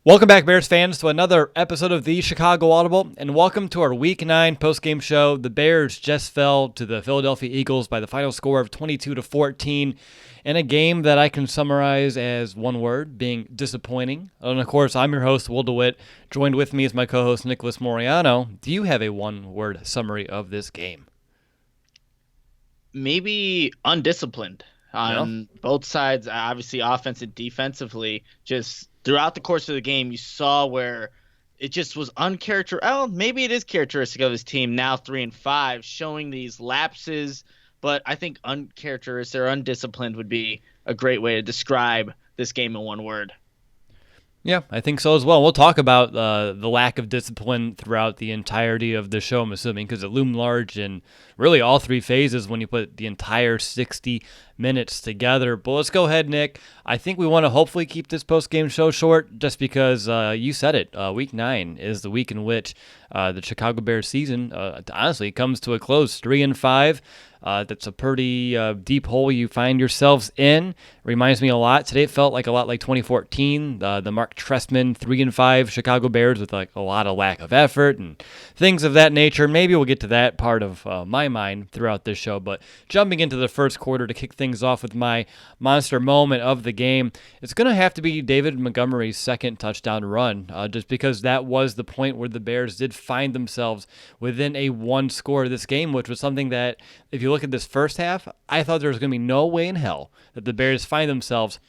Welcome back, Bears fans, to another episode of the Chicago Audible, and welcome to our Week 9 postgame show. The Bears just fell to the Philadelphia Eagles by the final score of 22-14 in a game that I can summarize as one word, being disappointing. And of course, I'm your host, Will DeWitt. Joined with me is my co-host, Nicholas Moriano. Do you have a one-word summary of this game? Maybe undisciplined No? on both sides, obviously offense and defensively. Just throughout the course of the game, you saw where it just was uncharacteristic. Oh, maybe it is characteristic of his team now 3-5, showing these lapses. But I think uncharacteristic or undisciplined would be a great way to describe this game in one word. Yeah, I think so as well. We'll talk about the lack of discipline throughout the entirety of the show, I'm assuming, because it loomed large in really all three phases when you put the entire 60 minutes together. But let's go ahead, Nick. I think we want to hopefully keep this post-game show short just because you said it. Week 9 is the week in which the Chicago Bears season, honestly, comes to a close. 3-5. That's a pretty deep hole you find yourselves in. Reminds me a lot. Today it felt like a lot like 2014, the Mark Trestman 3-5 Chicago Bears with like a lot of lack of effort and things of that nature. Maybe we'll get to that part of my mind throughout this show. But jumping into the first quarter to kick things off with my monster moment of the game, it's going to have to be David Montgomery's second touchdown run, just because that was the point where the Bears did find themselves within a one score of this game, which was something that, if you look at this first half, I thought there was going to be no way in hell that the Bears find themselves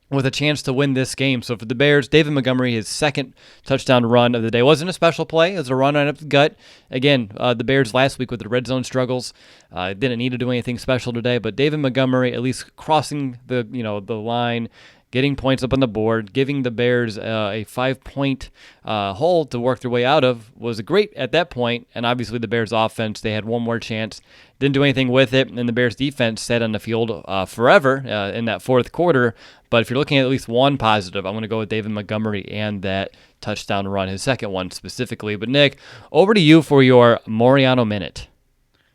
with a chance to win this game. So for the Bears, David Montgomery, his second touchdown run of the day, wasn't a special play. It was a run right up the gut. Again, the Bears last week with the red zone struggles didn't need to do anything special today, but David Montgomery at least crossing the line, getting points up on the board, giving the Bears a 5-point hole to work their way out of was great at that point. And obviously the Bears offense, they had one more chance, didn't do anything with it, and the Bears defense sat on the field forever in that fourth quarter. But if you're looking at least one positive, I'm going to go with David Montgomery and that touchdown run, his second one specifically. But Nick, over to you for your Moriano minute.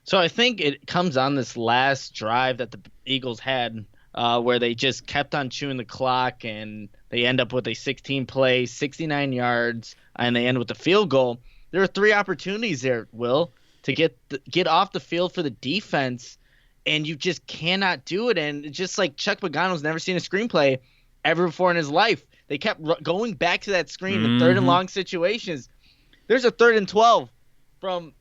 So I think it comes on this last drive that the Eagles had, where they just kept on chewing the clock, and they end up with a 16-play, 69 yards, and they end with a field goal. There are three opportunities there, Will, to get off the field for the defense, and you just cannot do it. And it's just like Chuck Pagano's never seen a screenplay ever before in his life. They kept going back to that screen in third and long situations. There's a 3rd and 12 from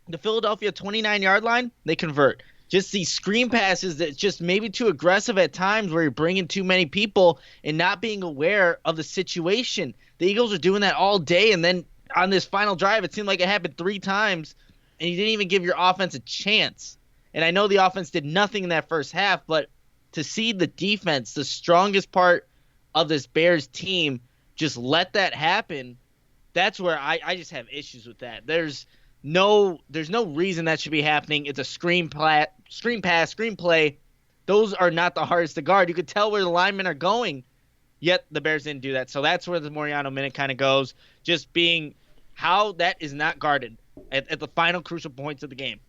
the Philadelphia 29-yard line. They convert. Just these screen passes that just maybe too aggressive at times where you're bringing too many people and not being aware of the situation. The Eagles are doing that all day, and then on this final drive, it seemed like it happened 3 times, and you didn't even give your offense a chance. And I know the offense did nothing in that first half, but to see the defense, the strongest part of this Bears team, just let that happen, that's where I just have issues with that. There's no reason that should be happening. It's a screen pass, screenplay. Those are not the hardest to guard. You could tell where the linemen are going, yet the Bears didn't do that. So that's where the Moriano minute kind of goes, just being how that is not guarded at the final crucial points of the game.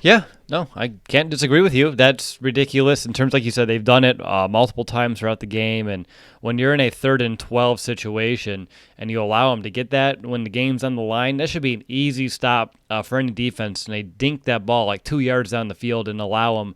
Yeah, no, I can't disagree with you. That's ridiculous in terms, like you said, they've done it multiple times throughout the game. And when you're in a 3rd and 12 situation and you allow them to get that when the game's on the line, that should be an easy stop for any defense. And they dink that ball like 2 yards down the field and allow them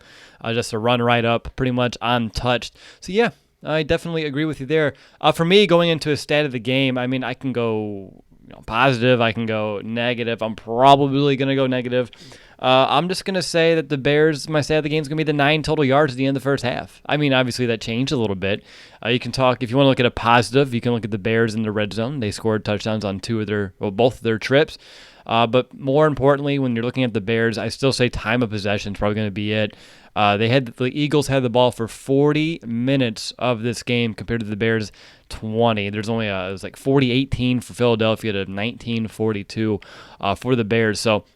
just to run right up pretty much untouched. So, yeah, I definitely agree with you there. For me, going into a stat of the game, I mean, I can go positive, I can go negative. I'm probably going to go negative. I'm just going to say that the Bears, my stat of the game is going to be the 9 total yards at the end of the first half. I mean, obviously that changed a little bit. You can talk, if you want to look at a positive, you can look at the Bears in the red zone. They scored touchdowns on both of their trips. But more importantly, when you're looking at the Bears, I still say time of possession is probably going to be it. The Eagles had the ball for 40 minutes of this game compared to the Bears 20. There's only it was like 40-18 for Philadelphia to 19-42 for the Bears. So,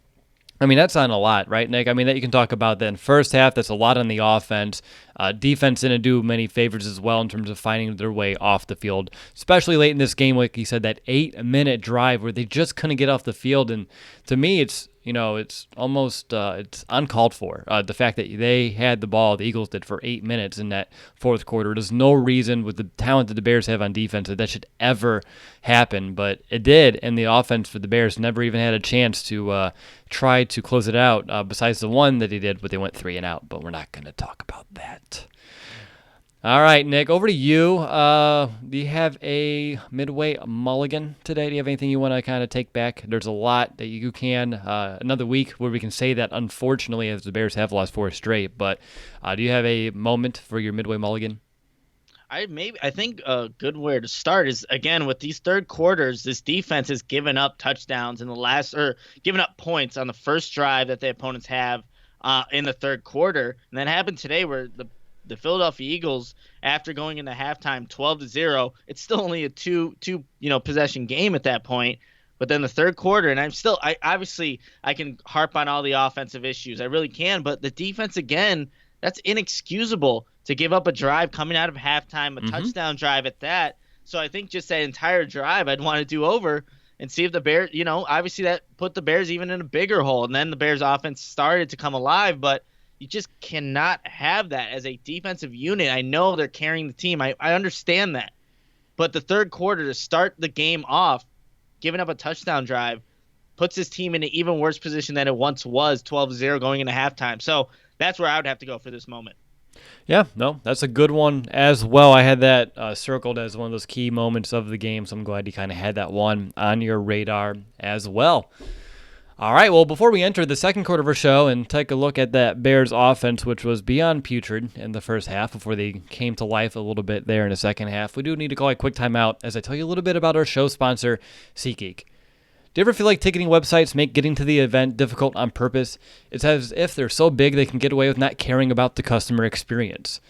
I mean, that's not a lot, right, Nick? I mean, that you can talk about then. First half, that's a lot on the offense. Defense didn't do many favors as well in terms of finding their way off the field, especially late in this game, like you said, that 8-minute drive where they just couldn't get off the field. And to me, it's it's almost it's uncalled for. The fact that they had the ball, the Eagles did, for 8 minutes in that fourth quarter. There's no reason with the talent that the Bears have on defense that should ever happen, but it did, and the offense for the Bears never even had a chance to try to close it out. Besides the one that he did, but they went 3-and-out. But we're not going to talk about that. All right, Nick, over to you. Do you have a midway mulligan today? Do you have anything you want to kind of take back? There's a lot that you can. Another week where we can say that, unfortunately, as the Bears have lost 4 straight. But do you have a moment for your midway mulligan? I think a good way to start is, again, with these third quarters, this defense has given up touchdowns in the last, or given up points on the first drive that the opponents have in the third quarter. And that happened today where the Philadelphia Eagles, after going into halftime 12-0, it's still only a two possession game at that point. But then the third quarter, and I can harp on all the offensive issues, I really can, but the defense, again, that's inexcusable to give up a drive coming out of halftime, a touchdown drive at that. So I think just that entire drive I'd want to do over and see if the Bears, obviously that put the Bears even in a bigger hole. And then the Bears offense started to come alive, but you just cannot have that as a defensive unit. I know they're carrying the team. I understand that. But the third quarter to start the game off, giving up a touchdown drive, puts his team in an even worse position than it once was, 12-0 going into halftime. So that's where I would have to go for this moment. Yeah, no, that's a good one as well. I had that circled as one of those key moments of the game, so I'm glad you kind of had that one on your radar as well. All right, well, before we enter the second quarter of our show and take a look at that Bears offense, which was beyond putrid in the first half before they came to life a little bit there in the second half, we do need to call a quick timeout as I tell you a little bit about our show sponsor, SeatGeek. Do you ever feel like ticketing websites make getting to the event difficult on purpose? It's as if they're so big they can get away with not caring about the customer experience.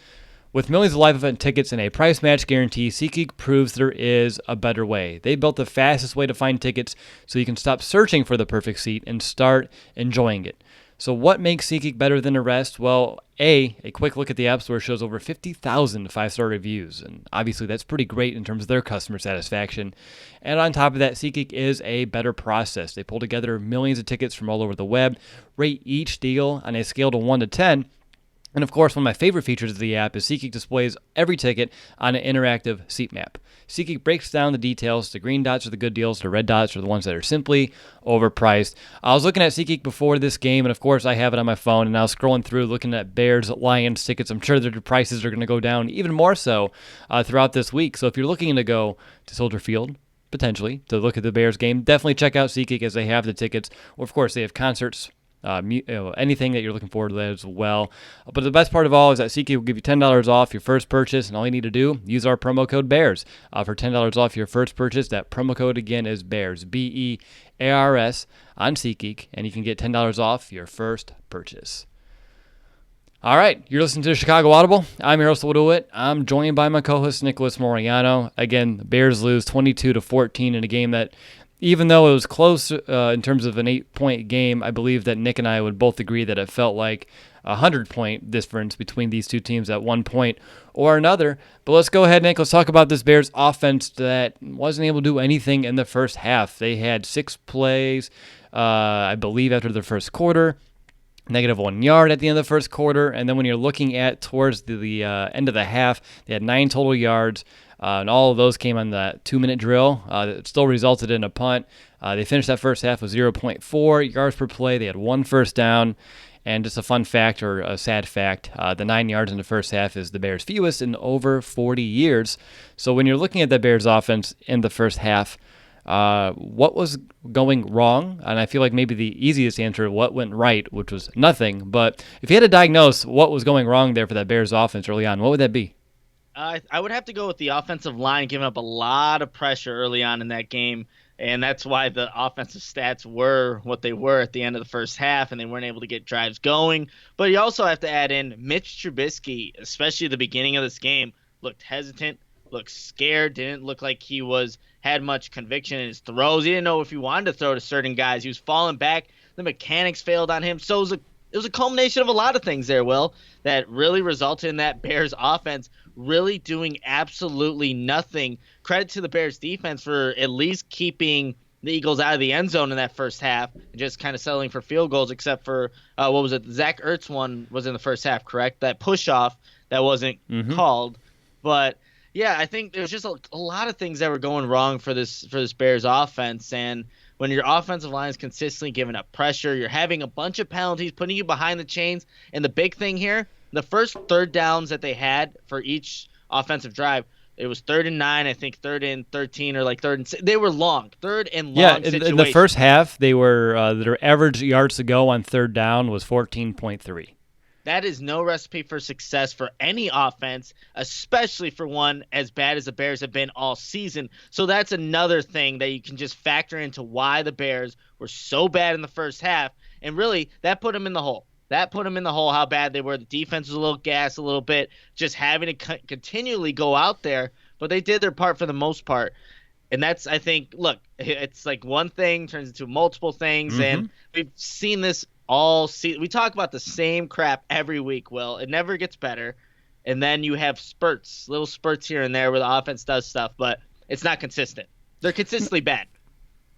With millions of live event tickets and a price match guarantee, SeatGeek proves there is a better way. They built the fastest way to find tickets so you can stop searching for the perfect seat and start enjoying it. So what makes SeatGeek better than the rest? Well, a quick look at the App Store shows over 50,000 five-star reviews, and obviously that's pretty great in terms of their customer satisfaction. And on top of that, SeatGeek is a better process. They pull together millions of tickets from all over the web, rate each deal on a scale to 1 to 10, and of course, one of my favorite features of the app is SeatGeek displays every ticket on an interactive seat map. SeatGeek breaks down the details. The green dots are the good deals. The red dots are the ones that are simply overpriced. I was looking at SeatGeek before this game, and of course, I have it on my phone, and I was scrolling through looking at Bears, Lions tickets. I'm sure their prices are going to go down even more so throughout this week. So if you're looking to go to Soldier Field, potentially, to look at the Bears game, definitely check out SeatGeek as they have the tickets. Or, of course, they have concerts, anything that you're looking forward to as well. But the best part of all is that SeatGeek will give you $10 off your first purchase, and all you need to do, use our promo code BEARS for $10 off your first purchase. That promo code again is BEARS, BEARS on SeatGeek, and you can get $10 off your first purchase. All right, you're listening to the Chicago Audible. I'm your host, Will DeWitt. I'm joined by my co-host, Nicholas Moriano. Again, the Bears lose 22-14 in a game that, even though it was close in terms of an 8-point game, I believe that Nick and I would both agree that it felt like a 100-point difference between these two teams at one point or another. But let's go ahead, Nick. Let's talk about this Bears offense that wasn't able to do anything in the first half. They had 6 plays, I believe, after the first quarter. -1 yard at the end of the first quarter, and then when you're looking at towards the end of the half, they had 9 total yards, and all of those came on the 2-minute drill. It still resulted in a punt. They finished that first half with 0.4 yards per play. They had 1 first down, and just a fun fact, or a sad fact, the 9 yards in the first half is the Bears' fewest in over 40 years. So when you're looking at the Bears' offense in the first half, what was going wrong? And I feel like maybe the easiest answer, what went right, which was nothing. But if you had to diagnose what was going wrong there for that Bears offense early on, what would that be? I would have to go with the offensive line giving up a lot of pressure early on in that game, and that's why the offensive stats were what they were at the end of the first half, and they weren't able to get drives going. But you also have to add in Mitch Trubisky, especially at the beginning of this game, looked hesitant, looked scared, didn't look like he had much conviction in his throws. He didn't know if he wanted to throw to certain guys. He was falling back. The mechanics failed on him. So it was a culmination of a lot of things there, Will, that really resulted in that Bears offense really doing absolutely nothing. Credit to the Bears defense for at least keeping the Eagles out of the end zone in that first half and just kind of settling for field goals, except for what was it? Zach Ertz one was in the first half, correct? That push off that wasn't Mm-hmm. called. But yeah, I think there's just a lot of things that were going wrong for this Bears offense. And when your offensive line is consistently giving up pressure, you're having a bunch of penalties, putting you behind the chains. And the big thing here, the first third downs that they had for each offensive drive, it was 3rd and 9, I think 3rd and 13, or like 3rd and 6. They were long, third and Yeah, long in the situations. first half, they were their average yards to go on third down was 14.3. That is no recipe for success for any offense, especially for one as bad as the Bears have been all season. So that's another thing that you can just factor into why the Bears were so bad in the first half. And really, that put them in the hole. That put them in the hole, how bad they were. The defense was a little gassed, a little bit, just having to continually go out there. But they did their part for the most part. And that's, I think, look, it's like one thing turns into multiple things. Mm-hmm. And we've seen this all season. We talk about the same crap every week, Will. It never gets better. And then you have spurts, little spurts here and there where the offense does stuff, but it's not consistent. They're consistently bad.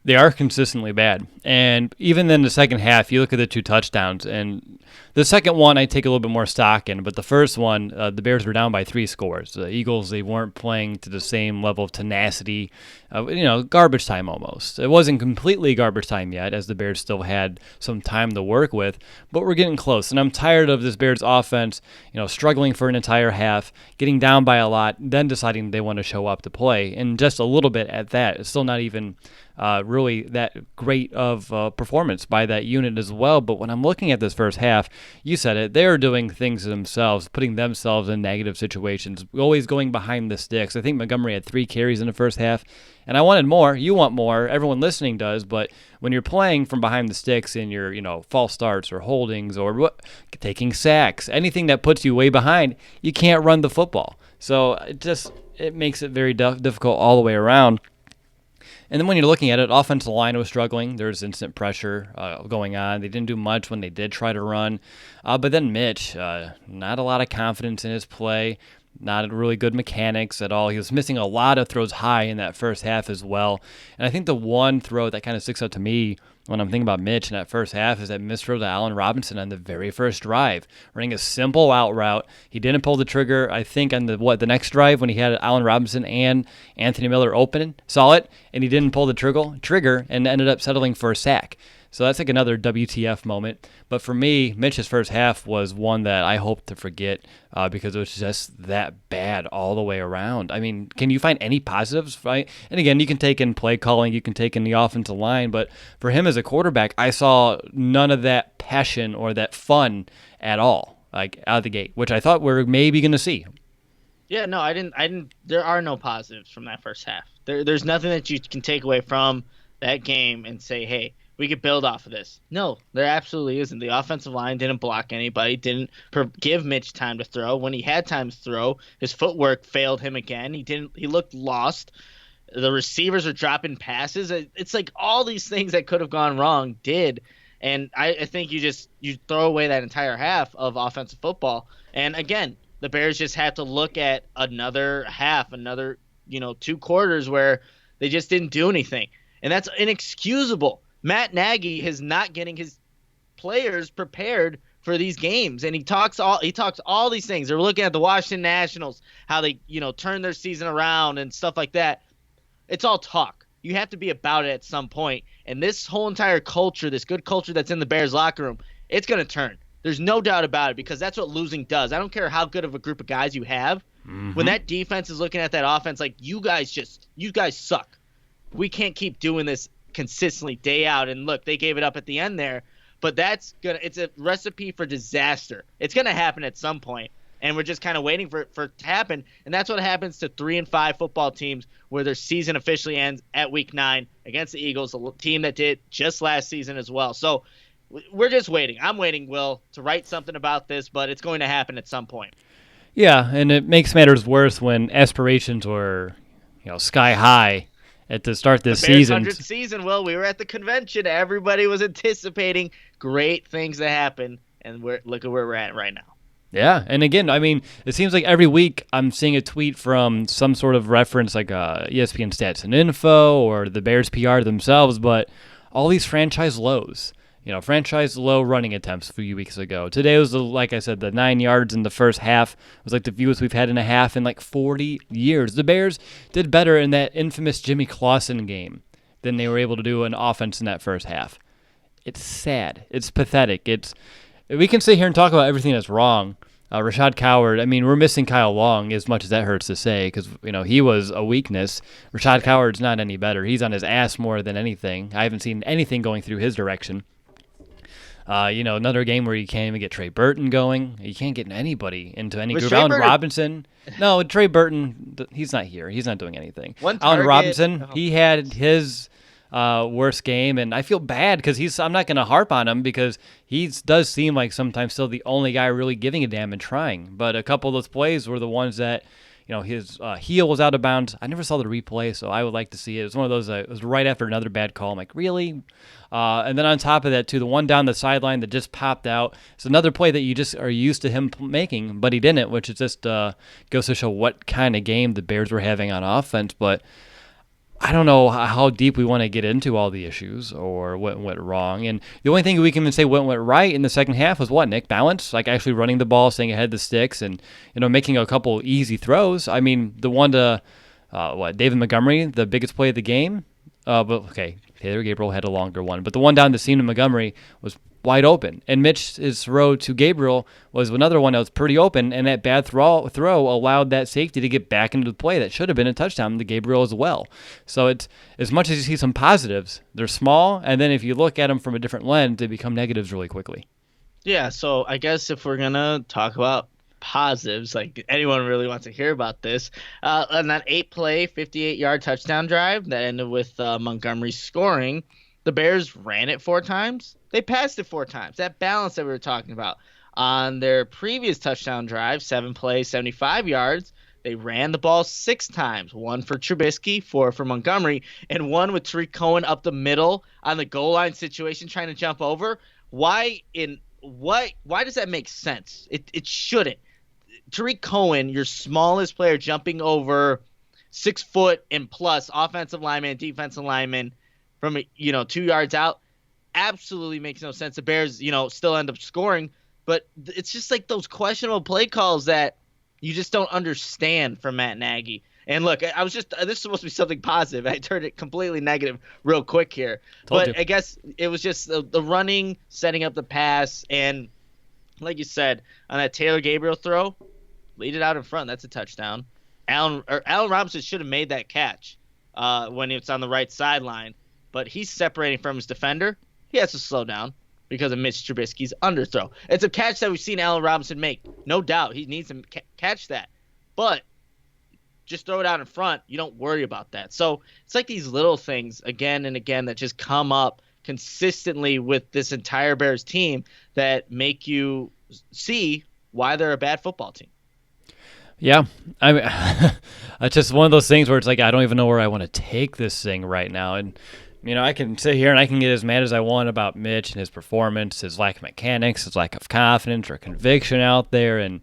They are consistently bad. And even in the second half, you look at the 2 touchdowns, and the second one I take a little bit more stock in, but the first one, the Bears were down by 3 scores. The Eagles, they weren't playing to the same level of tenacity, garbage time almost. It wasn't completely garbage time yet, as the Bears still had some time to work with, but we're getting close. And I'm tired of this Bears offense, struggling for an entire half, getting down by a lot, then deciding they want to show up to play. And just a little bit at that. It's still not even really that great of performance by that unit as well. But when I'm looking at this first half, you said it, they're doing things themselves, putting themselves in negative situations, always going behind the sticks. I think Montgomery had 3 carries in the first half, and I wanted more. You want more. Everyone listening does. But when you're playing from behind the sticks in your, false starts or holdings or taking sacks, anything that puts you way behind, you can't run the football. So it makes it very difficult all the way around. And then when you're looking at it, offensive line was struggling. There's instant pressure going on. They didn't do much when they did try to run. But then Mitch, not a lot of confidence in his play, not really good mechanics at all. He was missing a lot of throws high in that first half as well. And I think the one throw that kind of sticks out to me when I'm thinking about Mitch in that first half is that misthrow to Allen Robinson on the very first drive, running a simple out route. He didn't pull the trigger, I think, on the next drive when he had Allen Robinson and Anthony Miller open, saw it, and he didn't pull the trigger and ended up settling for a sack. So that's like another WTF moment. But for me, Mitch's first half was one that I hope to forget because it was just that bad all the way around. I mean, can you find any positives? Right? And again, you can take in play calling, you can take in the offensive line, but for him as a quarterback, I saw none of that passion or that fun at all, like out of the gate, which I thought we were maybe going to see. Yeah, no, I didn't. There are no positives from that first half. There's nothing that you can take away from that game and say, hey, we could build off of this. No, there absolutely isn't. The offensive line didn't block anybody, didn't give Mitch time to throw. When he had time to throw, his footwork failed him again. He looked lost. The receivers are dropping passes. It's like all these things that could have gone wrong did. And I think you throw away that entire half of offensive football. And again, the Bears just had to look at another half, 2 quarters where they just didn't do anything. And that's inexcusable. Matt Nagy is not getting his players prepared for these games, and he talks all these things. They're looking at the Washington Nationals, how they turn their season around and stuff like that. It's all talk. You have to be about it at some point. And this whole entire culture, this good culture that's in the Bears locker room, it's going to turn. There's no doubt about it because that's what losing does. I don't care how good of a group of guys you have. Mm-hmm. When that defense is looking at that offense like, you guys suck. We can't keep doing this consistently day out. And look, they gave it up at the end there, but it's a recipe for disaster. It's going to happen at some point, and we're just kind of waiting for it to happen. And that's what happens to 3-5 football teams where their season officially ends at week 9 against the Eagles, a team that did just last season as well. So we're just waiting. I'm waiting, Will, to write something about this, but it's going to happen at some point. Yeah, and it makes matters worse when aspirations were, sky high at the start this the Bears' season. 100th season, Will, we were at the convention. Everybody was anticipating great things to happen, and look at where we're at right now. Yeah, and again, I mean, it seems like every week I'm seeing a tweet from some sort of reference like ESPN Stats and Info or the Bears PR themselves, but all these franchise lows. Franchise low running attempts a few weeks ago. Today was, like I said, the 9 yards in the first half was like the fewest we've had in a half in like 40 years. The Bears did better in that infamous Jimmy Clausen game than they were able to do in offense in that first half. It's sad. It's pathetic. We can sit here and talk about everything that's wrong. Rashad Coward, I mean, we're missing Kyle Long as much as that hurts to say because, he was a weakness. Rashad Coward's not any better. He's on his ass more than anything. I haven't seen anything going through his direction. Another game where you can't even get Trey Burton going. You can't get anybody into any group. Allen Robinson. No, Trey Burton, he's not here. He's not doing anything. Allen Robinson, he had his worst game, and I feel bad because I'm not going to harp on him because he does seem like sometimes still the only guy really giving a damn and trying. But a couple of those plays were the ones that, his heel was out of bounds. I never saw the replay, so I would like to see it. It was one of those, it was right after another bad call. I'm like, really? And then on top of that, too, the one down the sideline that just popped out. It's another play that you just are used to him making, but he didn't, which is just goes to show what kind of game the Bears were having on offense. But I don't know how deep we want to get into all the issues or what went wrong. And the only thing we can even say went right in the second half was what, Nick? Balance? Like actually running the ball, staying ahead of the sticks, and making a couple easy throws. I mean, the one to David Montgomery, the biggest play of the game. But okay, Taylor Gabriel had a longer one, but the one down to Seaman Montgomery was wide open, and Mitch's throw to Gabriel was another one that was pretty open, and that bad throw allowed that safety to get back into the play that should have been a touchdown to Gabriel as well. So it's, as much as you see some positives, they're small, and then if you look at them from a different lens, they become negatives really quickly. Yeah, so I guess if we're gonna talk about positives, like anyone really wants to hear about this, on that 8-play, 58-yard touchdown drive that ended with Montgomery scoring, the Bears ran it 4 times. They passed it 4 times. That balance that we were talking about. On their previous touchdown drive, 7 plays, 75 yards, they ran the ball 6 times. 1 for Trubisky, 4 for Montgomery, and 1 with Tariq Cohen up the middle on the goal line situation trying to jump over. Why does that make sense? It shouldn't. Tariq Cohen, your smallest player, jumping over 6 foot and plus offensive lineman, defensive lineman from 2 yards out, absolutely makes no sense. The Bears, still end up scoring, but it's just like those questionable play calls that you just don't understand from Matt Nagy. And look, this is supposed to be something positive. I turned it completely negative real quick here. I guess it was just the running, setting up the pass, and like you said, on that Taylor Gabriel throw, lead it out in front. That's a touchdown. Allen Robinson should have made that catch when it's on the right sideline, but he's separating from his defender. He has to slow down because of Mitch Trubisky's underthrow. It's a catch that we've seen Allen Robinson make. No doubt. He needs to catch that. But just throw it out in front. You don't worry about that. So it's like these little things again and again that just come up consistently with this entire Bears team that make you see why they're a bad football team. Yeah. I mean, it's just one of those things where it's like I don't even know where I want to take this thing right now. And I can sit here and I can get as mad as I want about Mitch and his performance, his lack of mechanics, his lack of confidence or conviction out there. And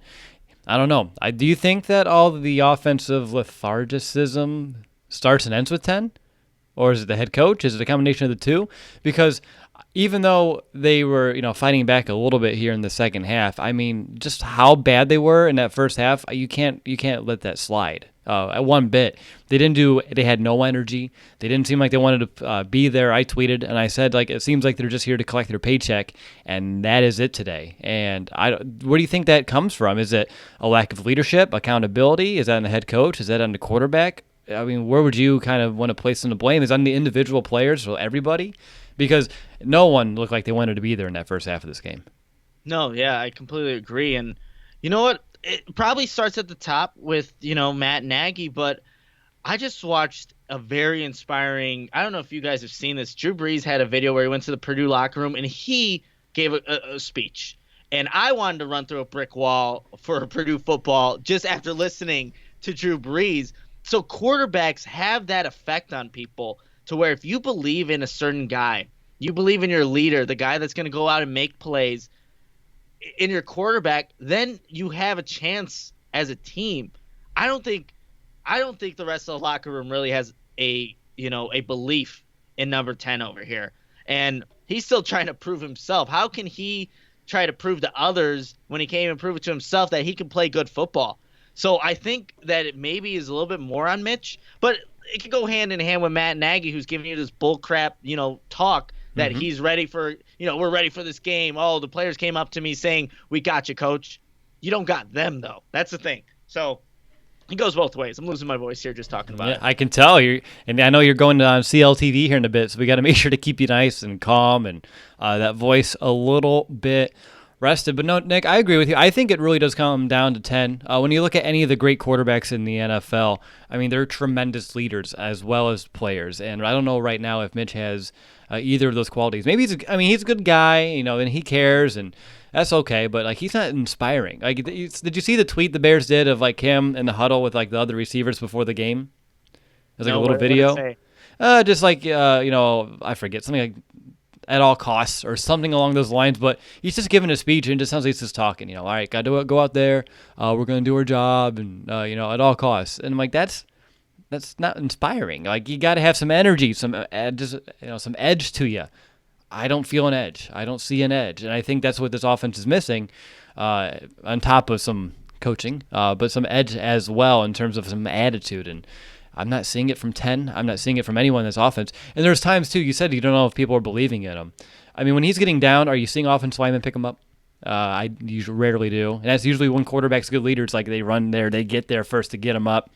I don't know. Do you think that all the offensive lethargicism starts and ends with 10? Or is it the head coach? Is it a combination of the two? Because even though they were, fighting back a little bit here in the second half, I mean, just how bad they were in that first half, you can't let that slide. At one bit, they had no energy. They didn't seem like they wanted to be there. I tweeted and I said, it seems like they're just here to collect their paycheck, and that is it today. And where do you think that comes from? Is it a lack of leadership, accountability? Is that on the head coach? Is that on the quarterback? I mean, where would you kind of want to place some of the blame? Is it on the individual players or everybody? Because no one looked like they wanted to be there in that first half of this game. No, yeah, I completely agree. And you know what? It probably starts at the top with, Matt Nagy, but I just watched a very inspiring – I don't know if you guys have seen this. Drew Brees had a video where he went to the Purdue locker room and he gave a speech. And I wanted to run through a brick wall for Purdue football just after listening to Drew Brees. So quarterbacks have that effect on people to where if you believe in a certain guy, you believe in your leader, the guy that's going to go out and make plays, in your quarterback, then you have a chance as a team. I don't think I don't think the rest of the locker room really has a belief in number 10 over here. And he's still trying to prove himself. How can he try to prove to others when he can't even prove it to himself that he can play good football? So I think that it maybe is a little bit more on Mitch, but it could go hand in hand with Matt Nagy, who's giving you this bull crap, talk that Mm-hmm. he's ready for, we're ready for this game. Oh, the players came up to me saying, "We got you, coach." You don't got them, though. That's the thing. So it goes both ways. I'm losing my voice here just talking about Yeah, it. I can tell you, and I know you're going on CLTV here in a bit, so we got to make sure to keep you nice and calm and that voice a little bit rested. But no, Nick, I agree with you. I think it really does come down to 10. When you look at any of the great quarterbacks in the NFL, I mean, they're tremendous leaders as well as players. And I don't know right now if Mitch has either of those qualities. Maybe he's a good guy, and he cares, and that's okay. But like, he's not inspiring. Like, did you see the tweet the Bears did of like him in the huddle with like the other receivers before the game? It was like a No, little what did it video. say? Just like I forget something like at all costs or something along those lines. But he's just giving a speech and it just sounds like he's just talking. All right, got to go out there. We're gonna do our job, and at all costs. And I'm like, that's not inspiring. Like, you got to have some energy, some edge to you. I don't feel an edge. I don't see an edge, and I think that's what this offense is missing. On top of some coaching, but some edge as well in terms of some attitude. And I'm not seeing it from 10. I'm not seeing it from anyone in this offense. And there's times, too, you said you don't know if people are believing in him. I mean, when he's getting down, are you seeing offensive linemen pick him up? I usually rarely do. And that's usually when quarterbacks good leaders, like they run there, they get there first to get him up.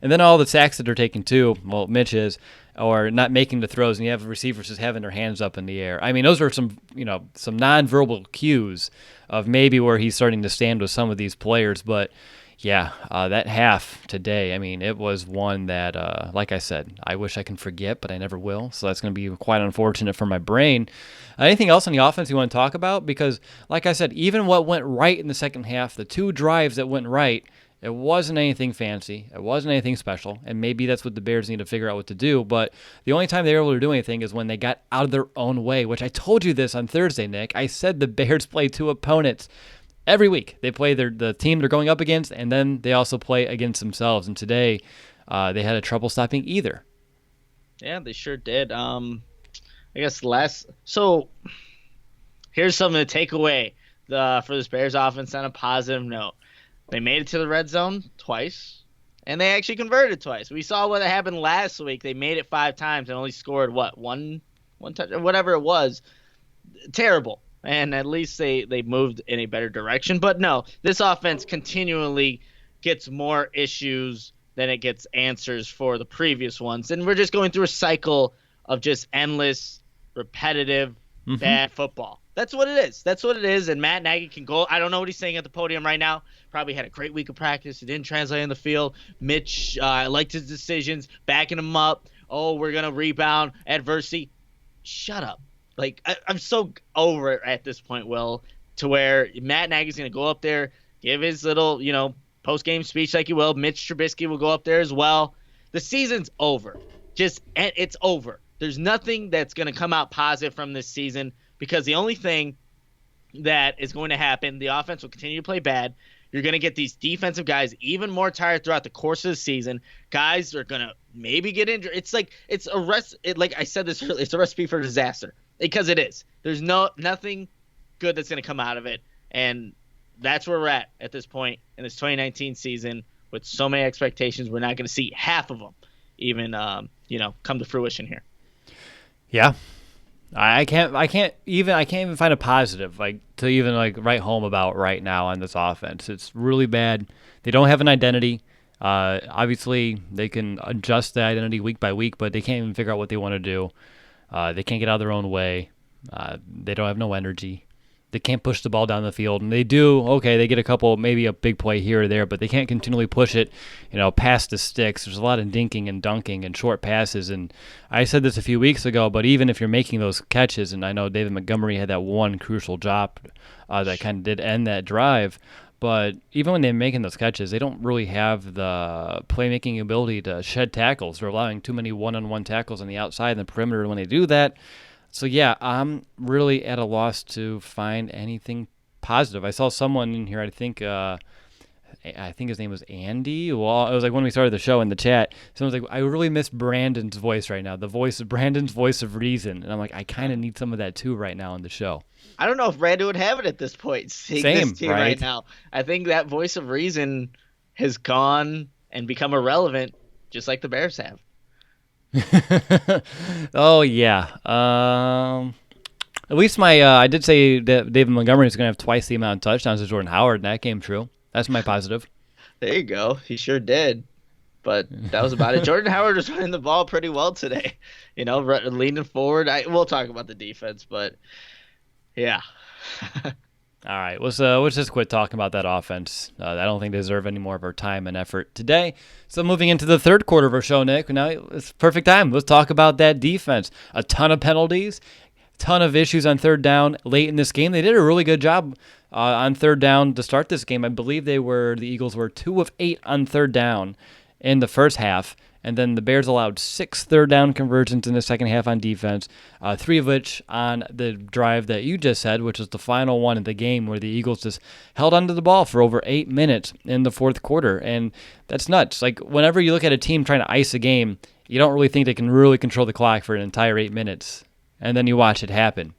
And then all the sacks that they're taking too, well, Mitch is, or not making the throws, and you have receivers just having their hands up in the air. I mean, those are some nonverbal cues of maybe where he's starting to stand with some of these players. But yeah, that half today, I mean, it was one that, like I said, I wish I can forget, but I never will. So that's going to be quite unfortunate for my brain. Anything else on the offense you want to talk about? Because, like I said, even what went right in the second half, the two drives that went right, it wasn't anything fancy. It wasn't anything special. And maybe that's what the Bears need to figure out what to do. But the only time they were able to do anything is when they got out of their own way, which I told you this on Thursday, Nick. I said the Bears play two opponents every week. They play the team they're going up against, and then they also play against themselves. And today, they had a trouble stopping either. Yeah, they sure did. I guess last. So here's something to take away for this Bears offense on a positive note. They made it to the red zone twice, and they actually converted twice. We saw what happened last week. They made it 5 times and only scored one touch, or whatever it was. Terrible. And at least they moved in a better direction. But no, this offense continually gets more issues than it gets answers for the previous ones. And we're just going through a cycle of just endless, repetitive, bad football. That's what it is. That's what it is. And Matt Nagy can go. I don't know what he's saying at the podium right now. Probably had a great week of practice. It didn't translate in the field. Mitch liked his decisions, backing him up. Oh, we're going to rebound adversity. Shut up. Like, I'm so over it at this point, Will, to where Matt Nagy's going to go up there, give his little, post-game speech like he will. Mitch Trubisky will go up there as well. The season's over. It's over. There's nothing that's going to come out positive from this season because the only thing that is going to happen, the offense will continue to play bad. You're going to get these defensive guys even more tired throughout the course of the season. Guys are going to maybe get injured. It's like like I said this earlier, it's a recipe for disaster because it is. There's nothing good that's going to come out of it, and that's where we're at this point in this 2019 season with so many expectations. We're not going to see half of them even come to fruition here. Yeah. I can't even find a positive to even write home about right now on this offense. It's really bad. They don't have an identity. Obviously, they can adjust the identity week by week, but they can't even figure out what they want to do. They can't get out of their own way. They don't have no energy. They can't push the ball down the field, and they do. Okay, they get a couple, maybe a big play here or there, but they can't continually push it, past the sticks. There's a lot of dinking and dunking and short passes, and I said this a few weeks ago, but even if you're making those catches, and I know David Montgomery had that one crucial drop that kind of did end that drive, but even when they're making those catches, they don't really have the playmaking ability to shed tackles. They're allowing too many one-on-one tackles on the outside and the perimeter, and when they do that. So, yeah, I'm really at a loss to find anything positive. I saw someone in here. I think his name was Andy. Well, it was like when we started the show in the chat. Someone's like, I really miss Brandon's voice right now. Brandon's voice of reason. And I'm like, I kind of need some of that too right now in the show. I don't know if Brandon would have it at this point, seeing this Same, team right right? now. I think that voice of reason has gone and become irrelevant, just like the Bears have. Oh yeah. At least I did say that David Montgomery is going to have twice the amount of touchdowns as Jordan Howard, and that came true. That's my positive. There you go. He sure did. But that was about it. Jordan Howard was running the ball pretty well today. Leaning forward. We'll talk about the defense, but yeah. All right, let's just quit talking about that offense. I don't think they deserve any more of our time and effort today. So moving into the third quarter of our show, Nick, now it's perfect time. Let's talk about that defense. A ton of penalties, ton of issues on third down late in this game. They did a really good job on third down to start this game. I believe the Eagles were 2 of 8 on third down in the first half. And then the Bears allowed 6 third down conversions in the second half on defense, 3 of which on the drive that you just said, which was the final one of the game where the Eagles just held onto the ball for over 8 minutes in the fourth quarter. And that's nuts. Like, whenever you look at a team trying to ice a game, you don't really think they can really control the clock for an entire 8 minutes. And then you watch it happen.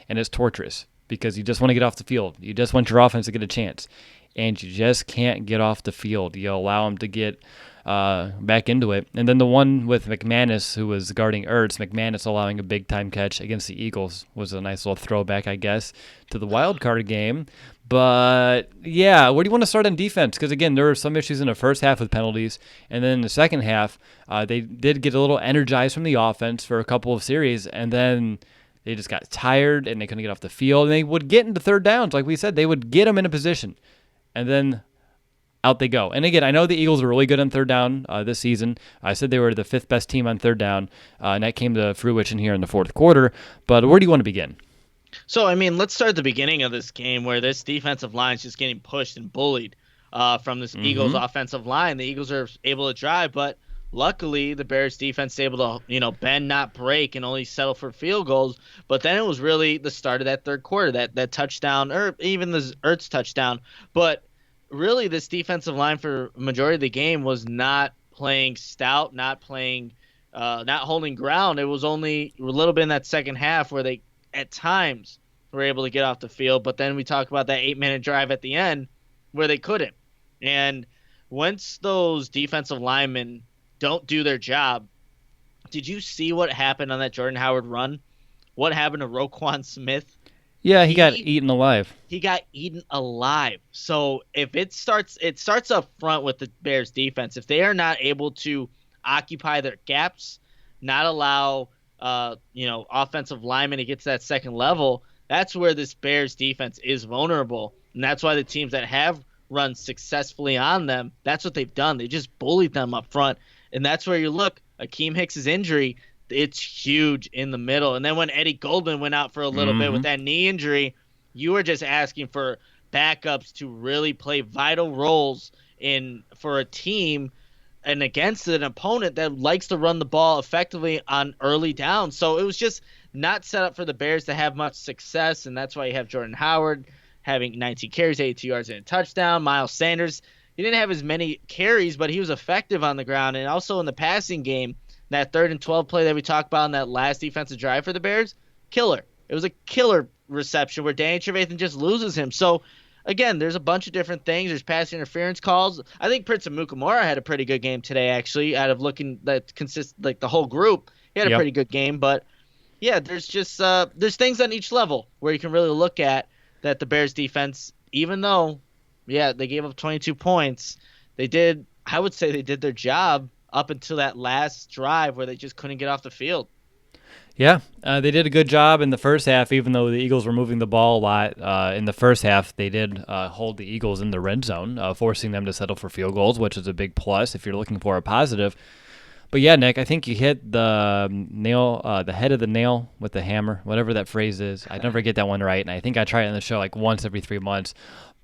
And it's torturous because you just want to get off the field. You just want your offense to get a chance. And you just can't get off the field. You allow them to get back into it. And then the one with McManus, who was guarding Ertz, McManus allowing a big-time catch against the Eagles was a nice little throwback, I guess, to the wild card game. But, yeah, where do you want to start on defense? Because, again, there were some issues in the first half with penalties. And then in the second half, they did get a little energized from the offense for a couple of series. And then they just got tired and they couldn't get off the field. And they would get into third downs. Like we said, they would get them in a position. And then out they go. And again, I know the Eagles were really good on third down this season. I said they were the 5th best team on third down, and that came to fruition here in the fourth quarter. But where do you want to begin? So, let's start at the beginning of this game where this defensive line is just getting pushed and bullied from this Eagles offensive line. The Eagles are able to drive, but luckily the Bears defense is able to, bend, not break, and only settle for field goals. But then it was really the start of that third quarter, that touchdown, or even the Ertz touchdown. But really, this defensive line for a majority of the game was not playing stout, not holding ground. It was only a little bit in that second half where they, at times, were able to get off the field. But then we talk about that 8-minute drive at the end where they couldn't. And once those defensive linemen don't do their job, did you see what happened on that Jordan Howard run? What happened to Roquan Smith? Yeah, he got eaten alive. He got eaten alive. So if it starts up front with the Bears defense. If they are not able to occupy their gaps, not allow offensive linemen to get to that second level, that's where this Bears defense is vulnerable. And that's why the teams that have run successfully on them, that's what they've done. They just bullied them up front. And that's where you look, Akeem Hicks' injury, it's huge in the middle. And then when Eddie Goldman went out for a little bit with that knee injury, you were just asking for backups to really play vital roles for a team and against an opponent that likes to run the ball effectively on early downs. So it was just not set up for the Bears to have much success, and that's why you have Jordan Howard having 19 carries, 82 yards, and a touchdown. Miles Sanders, he didn't have as many carries, but he was effective on the ground. And also in the passing game, that 3rd and 12 play that we talked about in that last defensive drive for the Bears, killer. It was a killer reception where Danny Trevathan just loses him. So, again, there's a bunch of different things. There's pass interference calls. I think Prince Amukamara had a pretty good game today, actually, out of looking that consists like the whole group. He had a pretty good game. But, yeah, there's just there's things on each level where you can really look at that the Bears defense, even though, they gave up 22 points, I would say they did their job up until that last drive where they just couldn't get off the field. Yeah, they did a good job in the first half, even though the Eagles were moving the ball a lot. In the first half, they did hold the Eagles in the red zone, forcing them to settle for field goals, which is a big plus if you're looking for a positive. But yeah, Nick, I think you hit the nail, the head of the nail with the hammer, whatever that phrase is. I never get that one right, and I think I try it on the show like once every 3 months.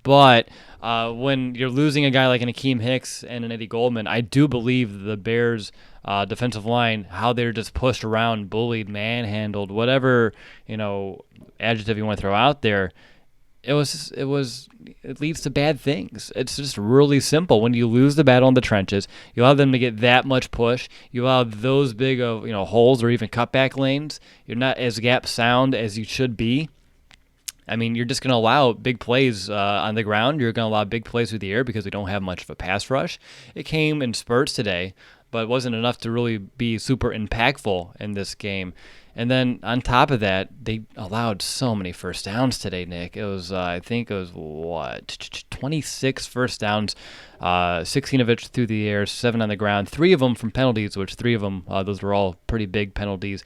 But when you're losing a guy like an Akeem Hicks and an Eddie Goldman, I do believe the Bears' defensive line, how they're just pushed around, bullied, manhandled, whatever adjective you want to throw out there, it leads to bad things. It's just really simple. When you lose the battle in the trenches, you allow them to get that much push. You allow those big of holes or even cutback lanes. You're not as gap sound as you should be. I mean, you're just going to allow big plays on the ground. You're going to allow big plays through the air because we don't have much of a pass rush. It came in spurts today, but it wasn't enough to really be super impactful in this game. And then on top of that, they allowed so many first downs today, Nick. It was, I think it was, 26 first downs, 16 of it through the air, 7 on the ground, 3 of them from penalties, which 3 of them, those were all pretty big penalties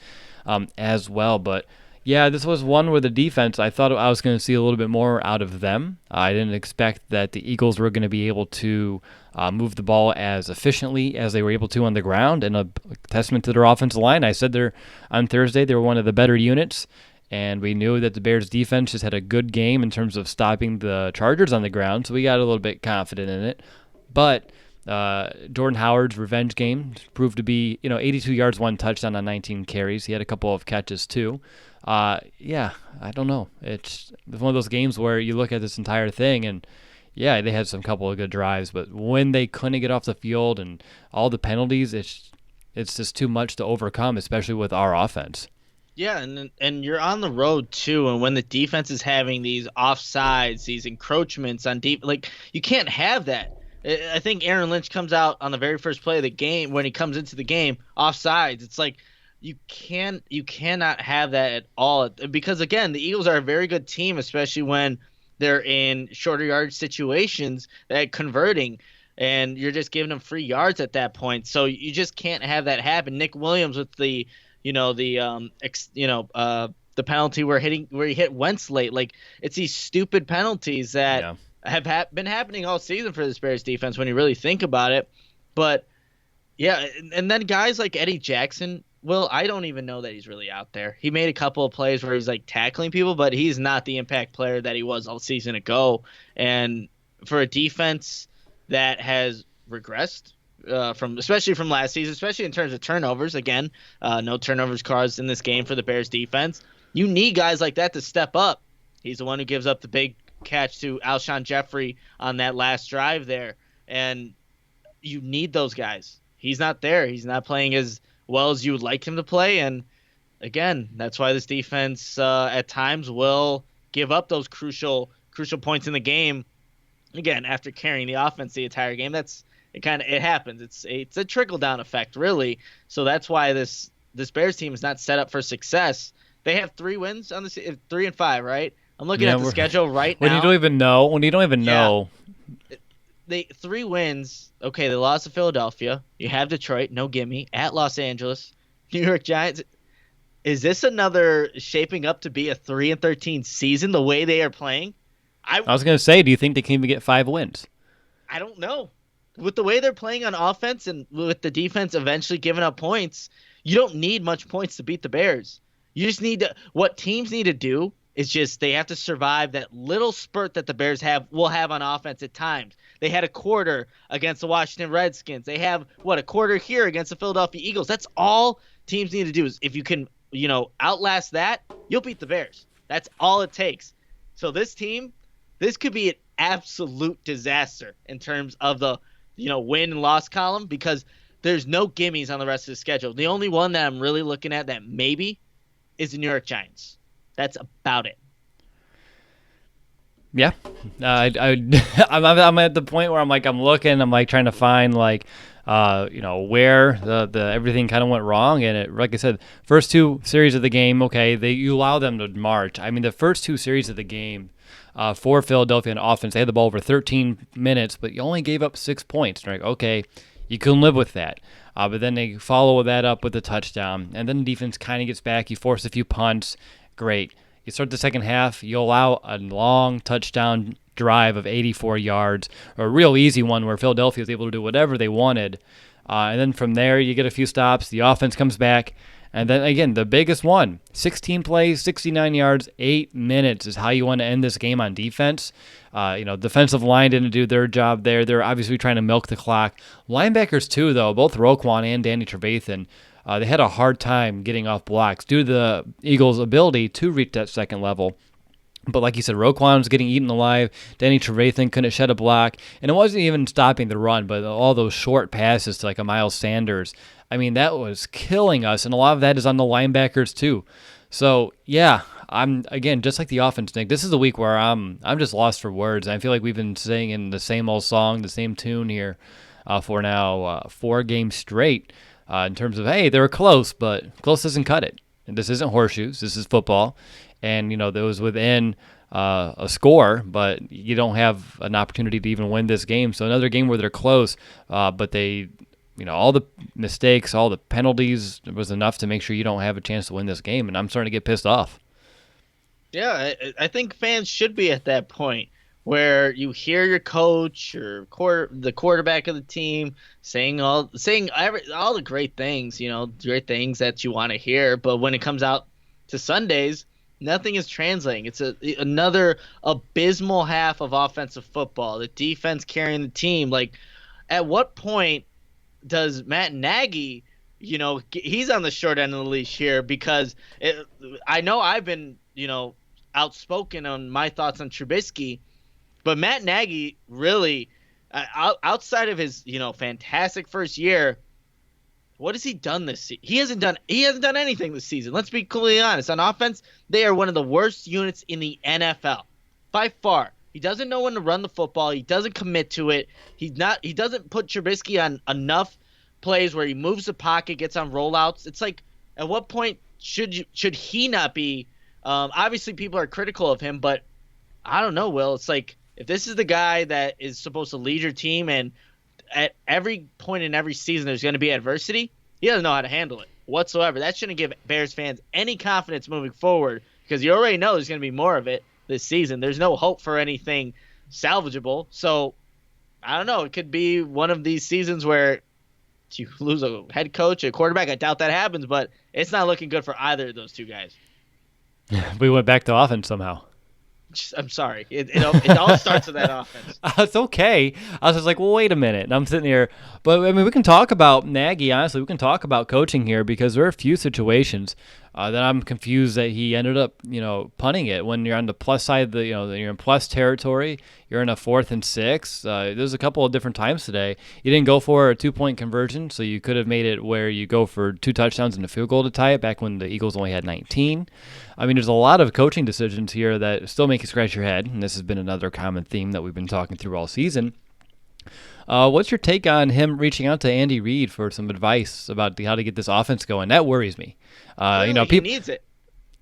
as well. But yeah, this was one where the defense, I thought I was going to see a little bit more out of them. I didn't expect that the Eagles were going to be able to move the ball as efficiently as they were able to on the ground, and a testament to their offensive line. I said on Thursday they were one of the better units, and we knew that the Bears defense just had a good game in terms of stopping the Chargers on the ground, so we got a little bit confident in it. But Jordan Howard's revenge game proved to be 82 yards, 1 touchdown on 19 carries. He had a couple of catches too. Yeah, I don't know. It's one of those games where you look at this entire thing and, yeah, they had some couple of good drives, but when they couldn't get off the field and all the penalties, it's just too much to overcome, especially with our offense. Yeah, and you're on the road too, and when the defense is having these offsides, these encroachments on deep, like you can't have that. I think Aaron Lynch comes out on the very first play of the game when he comes into the game offsides. It's like you cannot have that at all, because again, the Eagles are a very good team, especially when they're in shorter yard situations that converting, and you're just giving them free yards at that point. So you just can't have that happen. Nick Williams with the penalty where he hit Wentz late, like it's these stupid penalties that have been happening all season for the Bears defense when you really think about it. But yeah, and then guys like Eddie Jackson. Well, I don't even know that he's really out there. He made a couple of plays where he's like tackling people, but he's not the impact player that he was all season ago. And for a defense that has regressed especially from last season, especially in terms of turnovers, again, no turnovers caused in this game for the Bears defense. You need guys like that to step up. He's the one who gives up the big catch to Alshon Jeffrey on that last drive there. And you need those guys. He's not there. He's not playing as well as you would like him to play, and again, that's why this defense at times will give up those crucial points in the game. Again, after carrying the offense the entire game, it happens. It's a trickle down effect, really. So that's why this Bears team is not set up for success. They have 3 wins on the 3-5, right? I'm looking at the schedule right now. When you don't even know. They 3 wins. Okay, they lost to Philadelphia. You have Detroit, no gimme. At Los Angeles, New York Giants. Is this another shaping up to be a 3-13 season the way they are playing? I was going to say, do you think they can even get 5 wins? I don't know. With the way they're playing on offense and with the defense eventually giving up points, you don't need much points to beat the Bears. You just need to. What teams need to do is just they have to survive that little spurt that the Bears will have on offense at times. They had a quarter against the Washington Redskins. They have, a quarter here against the Philadelphia Eagles. That's all teams need to do is if you can, outlast that, you'll beat the Bears. That's all it takes. So this team, this could be an absolute disaster in terms of the, win and loss column because there's no gimmies on the rest of the schedule. The only one that I'm really looking at that maybe is the New York Giants. That's about it. Yeah, I'm at the point where I'm trying to find where the everything kind of went wrong, and it, like I said, first 2 series of the game, okay, you allow them to march. I mean, the first 2 series of the game for Philadelphia on offense, they had the ball over 13 minutes, but you only gave up 6 points. Right? Okay, you can live with that. But then they follow that up with a touchdown, and then the defense kind of gets back. You force a few punts, great. You start the second half, you allow a long touchdown drive of 84 yards, or a real easy one where Philadelphia was able to do whatever they wanted. And then from there, you get a few stops, the offense comes back, and then again, the biggest one, 16 plays, 69 yards, 8 minutes is how you want to end this game on defense. Defensive line didn't do their job there. They're obviously trying to milk the clock. Linebackers too, though, both Roquan and Danny Trevathan, they had a hard time getting off blocks due to the Eagles' ability to reach that second level. But like you said, Roquan was getting eaten alive. Danny Trevathan couldn't shed a block. And it wasn't even stopping the run, but all those short passes to like a Miles Sanders. I mean, that was killing us. And a lot of that is on the linebackers too. So, yeah, I'm, again, just like the offense, Nick, this is a week where I'm just lost for words. And I feel like we've been singing the same old song, the same tune here for now 4 games straight in terms of, hey, they were close, but close doesn't cut it. And this isn't horseshoes. This is football. And, that was within a score, but you don't have an opportunity to even win this game. So another game where they're close, but they, all the mistakes, all the penalties was enough to make sure you don't have a chance to win this game. And I'm starting to get pissed off. Yeah, I think fans should be at that point where you hear your coach or the quarterback of the team saying all the great things, great things that you want to hear. But when it comes out to Sundays, nothing is translating. It's another abysmal half of offensive football. The defense carrying the team. Like, at what point does Matt Nagy, he's on the short end of the leash here because I know I've been, outspoken on my thoughts on Trubisky, but Matt Nagy really, outside of his, fantastic first year, what has he done this season? He hasn't done anything this season. Let's be completely honest. On offense, they are one of the worst units in the NFL by far. He doesn't know when to run the football. He doesn't commit to it. He doesn't put Trubisky on enough plays where he moves the pocket, gets on rollouts. It's like, at what point should he not be? Obviously, people are critical of him, but I don't know, Will. It's like, if this is the guy that is supposed to lead your team, and at every point in every season there's going to be adversity, he doesn't know how to handle it whatsoever. That shouldn't give Bears fans any confidence moving forward, because you already know there's going to be more of it this season. There's no hope for anything salvageable. So, I don't know. It could be one of these seasons where you lose a head coach, a quarterback. I doubt that happens, but it's not looking good for either of those two guys. We went back to offense somehow. I'm sorry. It all starts with that offense. It's okay. I was just like, well, wait a minute. And I'm sitting here. But, I mean, we can talk about Nagy, honestly. We can talk about coaching here because there are a few situations that I'm confused that he ended up, punting it. When you're on the plus side, you're in plus territory, you're in a 4th and 6. There's a couple of different times today. You didn't go for a 2-point conversion, so you could have made it where you go for 2 touchdowns and a field goal to tie it back when the Eagles only had 19. I mean, there's a lot of coaching decisions here that still make you scratch your head, and this has been another common theme that we've been talking through all season. What's your take on him reaching out to Andy Reid for some advice about how to get this offense going? That worries me. He needs it.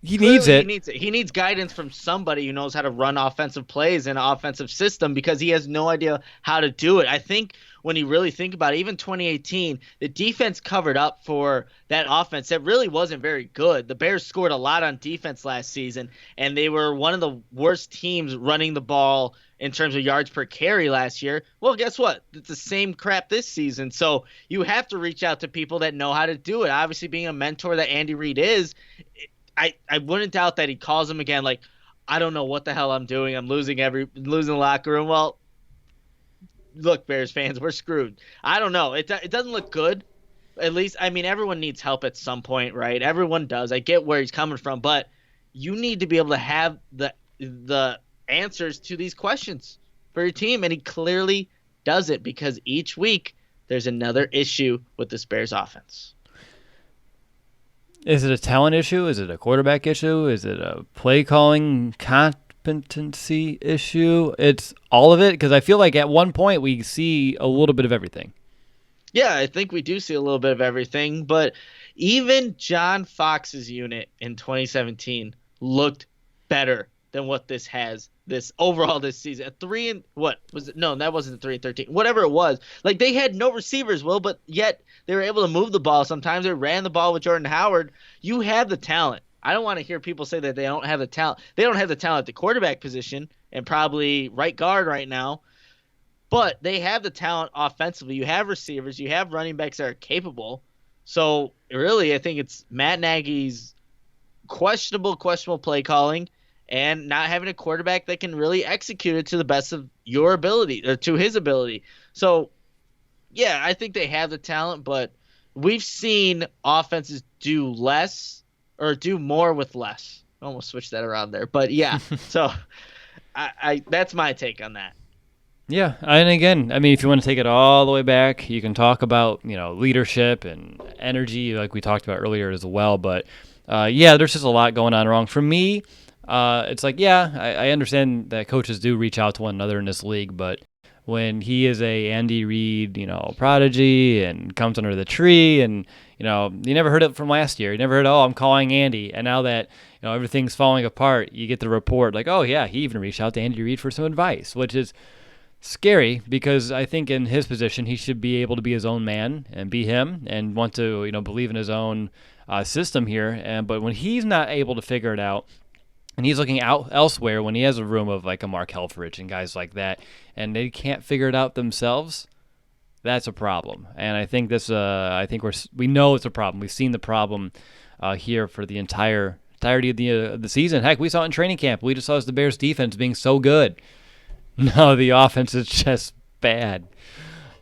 He needs it. He needs guidance from somebody who knows how to run offensive plays in an offensive system, because he has no idea how to do it. I think when you really think about it, even 2018, the defense covered up for that offense that really wasn't very good. The Bears scored a lot on defense last season, and they were one of the worst teams running the ball in terms of yards per carry last year. Well, guess what? It's the same crap this season. So you have to reach out to people that know how to do it. Obviously, being a mentor that Andy Reid is, I wouldn't doubt that he calls him again like, I don't know what the hell I'm doing. I'm losing the locker room. Well, look, Bears fans, we're screwed. I don't know. It doesn't look good. At least, I mean, everyone needs help at some point, right? Everyone does. I get where he's coming from, but you need to be able to have the answers to these questions for your team, and he clearly does it, because each week there's another issue with this Bears offense. Is it a talent issue? Is it a quarterback issue? Is it a play calling competency issue? It's all of it, because I feel like at one point we see a little bit of everything. Yeah, I think we do see a little bit of everything, but even John Fox's unit in 2017 looked better than what this has this season. At 3 and what was it? No, that wasn't 3-13. Whatever it was. Like, they had no receivers, Will, but yet they were able to move the ball. Sometimes they ran the ball with Jordan Howard. You have the talent. I don't want to hear people say that they don't have the talent. They don't have the talent at the quarterback position and probably right guard right now. But they have the talent offensively. You have receivers. You have running backs that are capable. So, really, I think it's Matt Nagy's questionable play calling and not having a quarterback that can really execute it to the best of your ability, or to his ability. So, yeah, I think they have the talent, but we've seen offenses do less or do more with less. almost switched that around there. But yeah, so I that's my take on that. Yeah, and again, I mean, if you want to take it all the way back, you can talk about leadership and energy, like we talked about earlier as well. But yeah, there's just a lot going on wrong for me. It's like, yeah, I understand that coaches do reach out to one another in this league, but when he is a Andy Reid, prodigy and comes under the tree, and you never heard it from last year. You never heard, oh, I'm calling Andy, and now that everything's falling apart, you get the report like, oh yeah, he even reached out to Andy Reid for some advice, which is scary because I think in his position he should be able to be his own man and be him and want to believe in his own system here. And but when he's not able to figure it out and he's looking out elsewhere, when he has a room of like a Mark Helfrich and guys like that, and they can't figure it out themselves, that's a problem. And I think this I think we know it's a problem. We've seen the problem here for the entirety of the season. Heck, we saw it in training camp. We just saw the Bears defense being so good. No, the offense is just bad.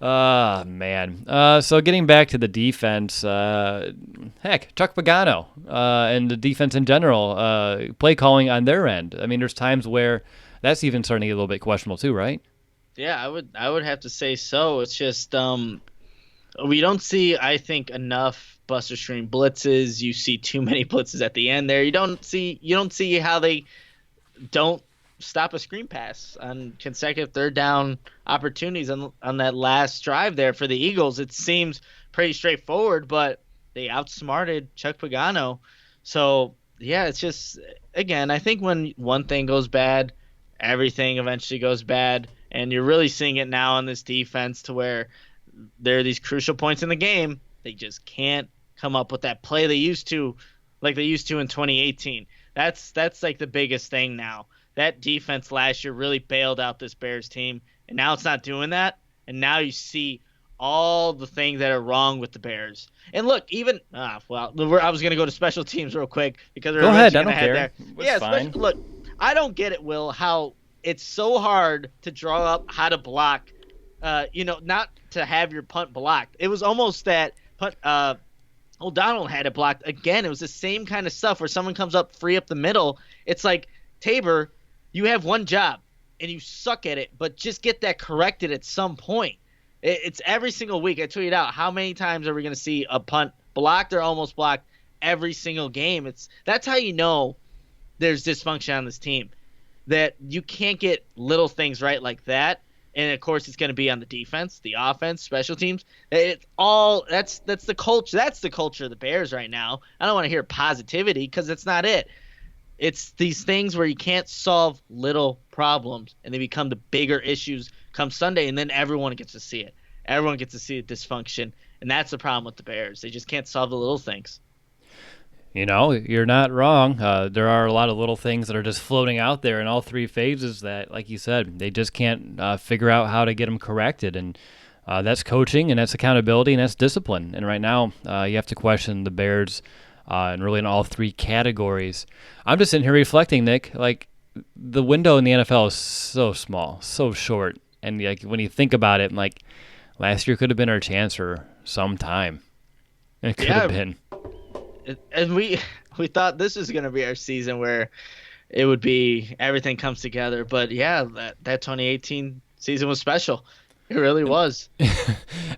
Man. So getting back to the defense, heck, Chuck Pagano and the defense in general, play calling on their end. I mean, there's times where that's even starting to get a little bit questionable too, right? Yeah, I would have to say so. It's just we don't see, I think, enough Buster Screen blitzes. You see too many blitzes at the end there. You don't see how they don't stop a screen pass on consecutive third down opportunities on that last drive there for the Eagles. It seems pretty straightforward, but they outsmarted Chuck Pagano. So yeah, it's just, again, I think when one thing goes bad, everything eventually goes bad, and you're really seeing it now on this defense to where there are these crucial points in the game. They just can't come up with that play they used to, like they used to in 2018. That's like the biggest thing now. That defense last year really bailed out this Bears team, and now it's not doing that. And now you see all the things that are wrong with the Bears. And look, even I was going to go to special teams real quick because we're Go ahead, I going to don't head care. there. It's Yeah, fine. look, I don't get it, Will, how it's so hard to draw up how to block. Not to have your punt blocked. It was almost that punt. O'Donnell had it blocked again. It was the same kind of stuff where someone comes up free up the middle. It's like, Tabor, you have one job and you suck at it, but just get that corrected at some point. It's every single week. I tweeted out, how many times are we going to see a punt blocked or almost blocked every single game? That's how you know there's dysfunction on this team, that you can't get little things right like that. And of course, it's going to be on the defense, the offense, special teams. It's all that's the culture. That's the culture of the Bears right now. I don't want to hear positivity because that's not it. It's these things where you can't solve little problems, and they become the bigger issues come Sunday, and then everyone gets to see it. Everyone gets to see the dysfunction, and that's the problem with the Bears. They just can't solve the little things. You're not wrong. There are a lot of little things that are just floating out there in all three phases that, like you said, they just can't figure out how to get them corrected. And that's coaching, and that's accountability, and that's discipline. And right now, you have to question the Bears, and really in all three categories. I'm just sitting here reflecting, Nick. Like, the window in the NFL is so small, so short, and like when you think about it, like last year could have been our chance for some time. It could have been. And we thought this was going to be our season where it would be everything comes together. But yeah, that 2018 season was special. It really was.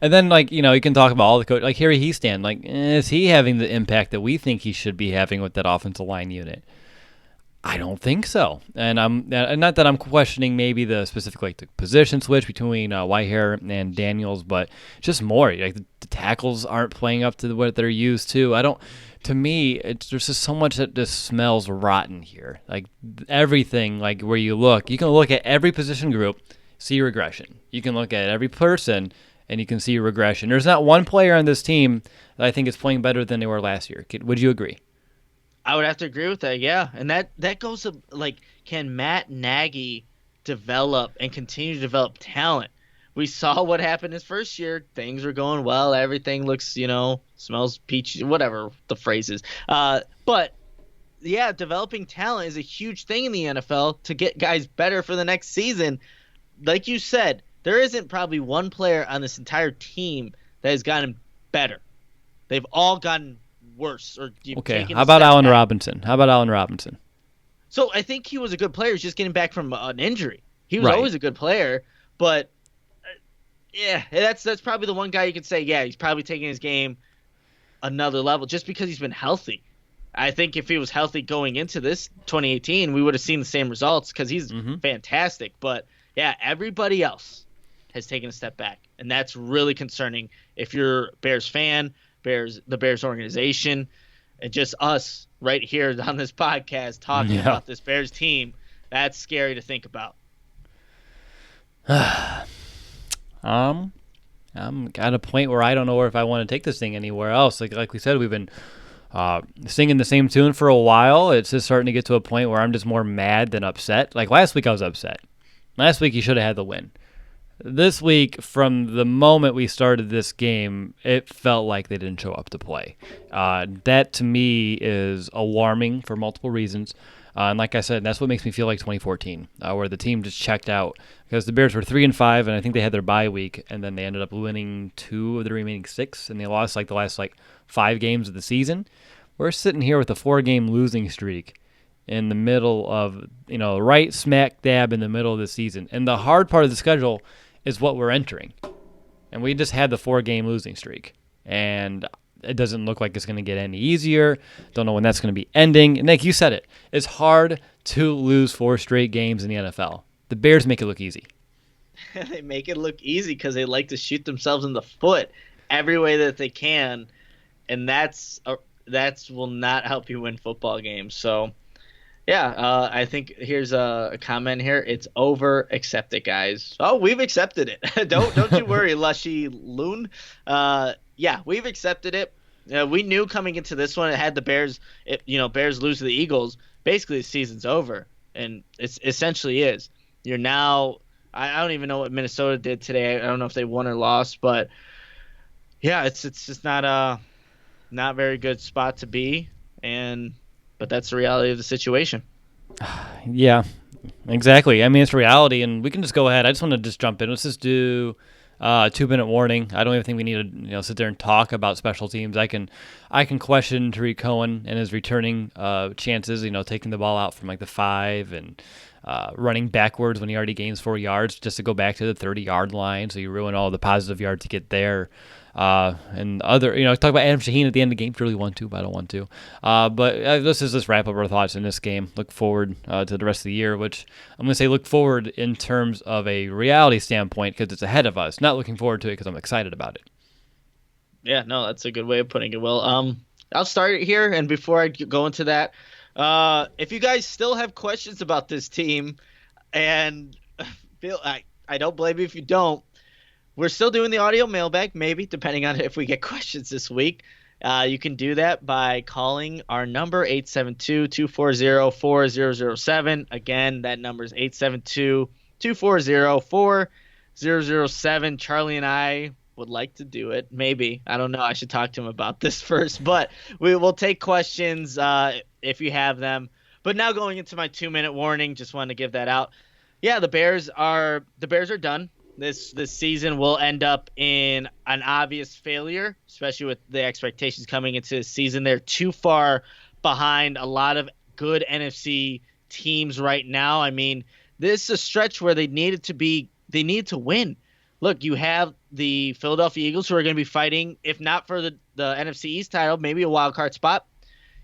And then, like, you can talk about all the coach, like Harry Heastand. Like, is he having the impact that we think he should be having with that offensive line unit? I don't think so. And not that I'm questioning maybe the specific like the position switch between Whitehair and Daniels, but just more like the tackles aren't playing up to what they're used to. I don't. To me, there's just so much that just smells rotten here. Like everything, like where you can look at every position group, see regression. You can look at every person, and you can see regression. There's not one player on this team that I think is playing better than they were last year. Would you agree? I would have to agree with that, yeah. And that goes to, like, can Matt Nagy develop and continue to develop talent? We saw what happened his first year. Things were going well. Everything looks, smells peachy, whatever the phrase is. But, yeah, developing talent is a huge thing in the NFL to get guys better for the next season. Like you said, there isn't probably one player on this entire team that has gotten better. They've all gotten worse. Or okay, how about Allen Robinson? So I think he was a good player. He's just getting back from an injury. He was Right. always a good player, but yeah, that's probably the one guy you could say, yeah, he's probably taking his game another level just because he's been healthy. I think if he was healthy going into this 2018, we would have seen the same results because he's Mm-hmm. fantastic. But yeah, everybody else has taken a step back, and that's really concerning. If you're a Bears fan, the Bears organization, and just us right here on this podcast talking Yeah. about this Bears team, that's scary to think about. Um, I'm at a point where I don't know if I want to take this thing anywhere else. Like we said, we've been singing the same tune for a while. It's just starting to get to a point where I'm just more mad than upset. Like last week, I was upset. Last week, you should have had the win. This week, from the moment we started this game, it felt like they didn't show up to play. That to me is alarming for multiple reasons. And like I said, that's what makes me feel like 2014, where the team just checked out because the Bears were 3-5, and I think they had their bye week, and then they ended up winning 2 of the remaining 6, and they lost like the last 5 games of the season. We're sitting here with a 4-game losing streak in the middle of, right smack dab in the middle of the season, and the hard part of the schedule is what we're entering, and we just had the 4-game losing streak, and it doesn't look like it's going to get any easier. Don't know when that's going to be ending. And Nick, you said it. It's hard to lose 4 straight games in the NFL. The Bears make it look easy. They make it look easy because they like to shoot themselves in the foot every way that they can, and that's will not help you win football games. So yeah, I think here's a comment here. It's over. Accept it, guys. Oh, we've accepted it. Don't you worry, Lushy Loon. Yeah, we've accepted it. We knew coming into this one, it had the Bears. Bears lose to the Eagles. Basically, the season's over, and it essentially is. You're now. I don't even know what Minnesota did today. I don't know if they won or lost, but yeah, it's just not a not very good spot to be, but that's the reality of the situation. Yeah, exactly. I mean, it's reality, and we can just go ahead. I just want to just jump in. Let's just do a 2-minute warning. I don't even think we need to sit there and talk about special teams. I can question Tariq Cohen and his returning chances. Taking the ball out from like the 5 and running backwards when he already gains 4 yards just to go back to the 30-yard line. So you ruin all the positive yards to get there. And other, talk about Adam Shaheen at the end of the game. If you really want to, but I don't want to. But let's just wrap up our thoughts in this game. Look forward to the rest of the year, which I'm going to say look forward in terms of a reality standpoint because it's ahead of us. Not looking forward to it because I'm excited about it. Yeah, no, that's a good way of putting it. Well, I'll start it here, and before I go into that, if you guys still have questions about this team, and I don't blame you if you don't. We're still doing the audio mailbag, maybe, depending on if we get questions this week. You can do that by calling our number, 872-240-4007. Again, that number is 872-240-4007. Charlie and I would like to do it. Maybe. I don't know. I should talk to him about this first. But we will take questions if you have them. But now going into my 2-minute warning, just wanted to give that out. Yeah, the Bears are done. This season will end up in an obvious failure, especially with the expectations coming into the season. They're too far behind a lot of good NFC teams right now. I mean, this is a stretch where they need to win. Look, you have the Philadelphia Eagles who are going to be fighting, if not for the NFC East title, maybe a wild card spot.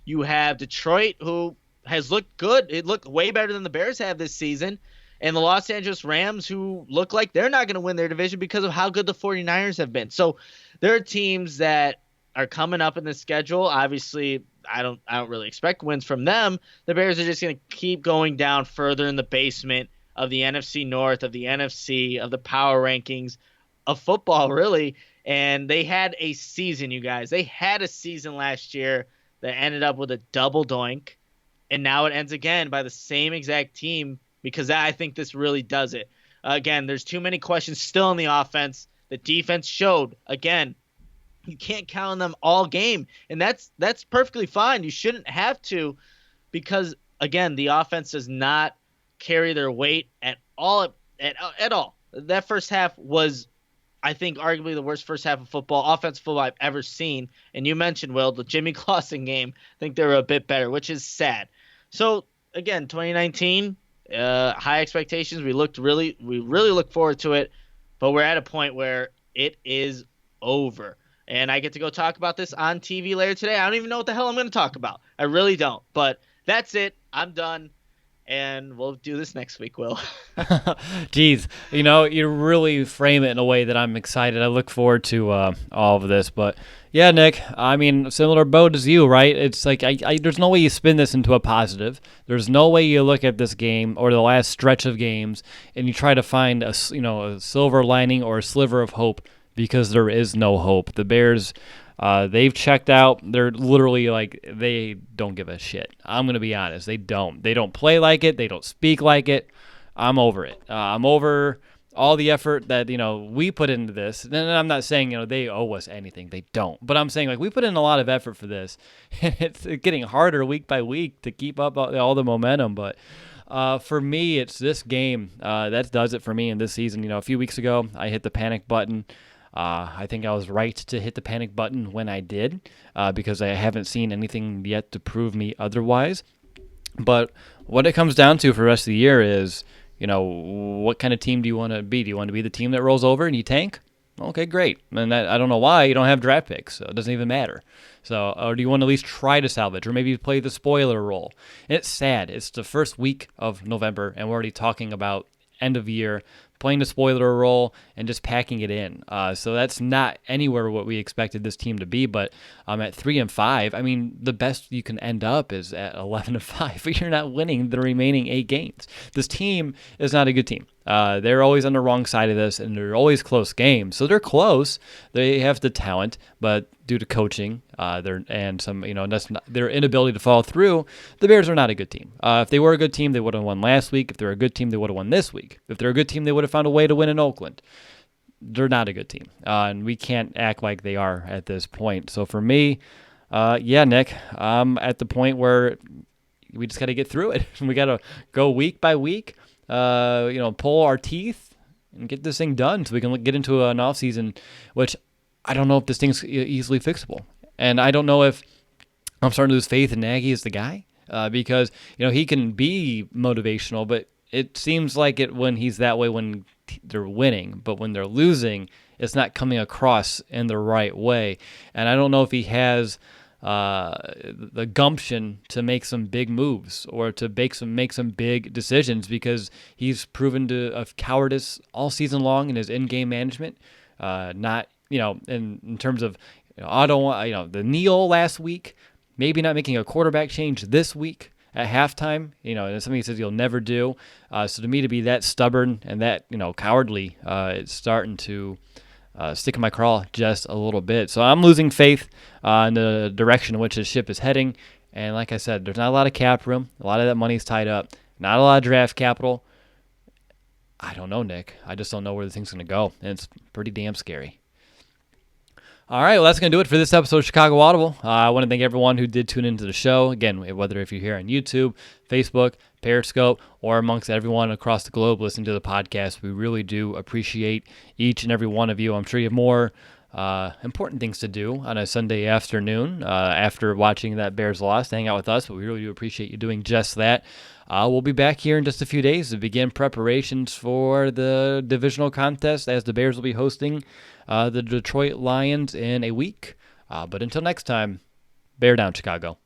You have Detroit, who has looked good. It looked way better than the Bears have this season. And the Los Angeles Rams, who look like they're not going to win their division because of how good the 49ers have been. So there are teams that are coming up in the schedule. Obviously, I don't really expect wins from them. The Bears are just going to keep going down further in the basement of the NFC North, of the NFC, of the power rankings of football, really. And they had a season, you guys. They had a season last year that ended up with a double doink. And now it ends again by the same exact team, because I think this really does it. Again, there's too many questions still on the offense. The defense showed. Again, you can't count on them all game, and that's perfectly fine. You shouldn't have to, because, again, the offense does not carry their weight at all. At all. That first half was, I think, arguably the worst first half of football, offensive football I've ever seen. And you mentioned, Will, the Jimmy Clausen game. I think they were a bit better, which is sad. So again, 2019, high expectations. We really look forward to it, but we're at a point where it is over. And I get to go talk about this on TV later today. I don't even know what the hell I'm going to talk about. I really don't. But that's it. I'm done. And we'll do this next week, Will. Geez, you really frame it in a way that I'm excited. I look forward to all of this. But yeah, Nick, I mean, similar boat as you, right? It's like there's no way you spin this into a positive. There's no way you look at this game or the last stretch of games and you try to find a silver lining or a sliver of hope because there is no hope. The Bears. They've checked out. They're literally like, they don't give a shit. I'm going to be honest. They don't. They don't play like it. They don't speak like it. I'm over it. I'm over all the effort that, we put into this. And I'm not saying, they owe us anything. They don't. But I'm saying, like, we put in a lot of effort for this. And it's getting harder week by week to keep up all the momentum. But for me, it's this game that does it for me in this season. A few weeks ago, I hit the panic button. I think I was right to hit the panic button when I did because I haven't seen anything yet to prove me otherwise. But what it comes down to for the rest of the year is, what kind of team do you want to be? Do you want to be the team that rolls over and you tank? Okay, great. And I don't know why you don't have draft picks, so it doesn't even matter. So, or do you want to at least try to salvage, or maybe play the spoiler role? And it's sad. It's the first week of November, and we're already talking about end of year, playing the spoiler role and just packing it in. So that's not anywhere what we expected this team to be. But at 3-5, I mean, the best you can end up is at 11-5. But you're not winning the remaining 8 games. This team is not a good team. They're always on the wrong side of this, and they're always close games. So they're close. They have the talent, but due to coaching, their inability to follow through, the Bears are not a good team. If they were a good team, they would have won last week. If they're a good team, they would have won this week. If they're a good team, they would have found a way to win in Oakland. They're not a good team, and we can't act like they are at this point. So for me, Nick, I'm at the point where we just got to get through it. We got to go week by week. Pull our teeth and get this thing done so we can get into an off season, which I don't know if this thing's easily fixable. And I don't know if I'm starting to lose faith in Nagy as the guy because, he can be motivational, but it seems like it when he's that way when they're winning, but when they're losing, it's not coming across in the right way. And I don't know if he has the gumption to make some big moves or to make some big decisions because he's proven to of cowardice all season long in his in-game management. Not in terms of I don't want the Neal last week, maybe not making a quarterback change this week at halftime. And it's something he says he'll never do. So to me, to be that stubborn and that cowardly, it's starting to stick in my craw just a little bit. So I'm losing faith in the direction in which the ship is heading. And like I said, there's not a lot of cap room. A lot of that money's tied up. Not a lot of draft capital. I don't know, Nick. I just don't know where the thing's going to go. And it's pretty damn scary. All right, well, that's going to do it for this episode of Chicago Audible. I want to thank everyone who did tune into the show. Again, whether if you're here on YouTube, Facebook, Periscope, or amongst everyone across the globe listening to the podcast, we really do appreciate each and every one of you. I'm sure you have more important things to do on a Sunday afternoon after watching that Bears loss to hang out with us, but we really do appreciate you doing just that. We'll be back here in just a few days to begin preparations for the divisional contest as the Bears will be hosting the Detroit Lions in a week. But until next time, bear down, Chicago.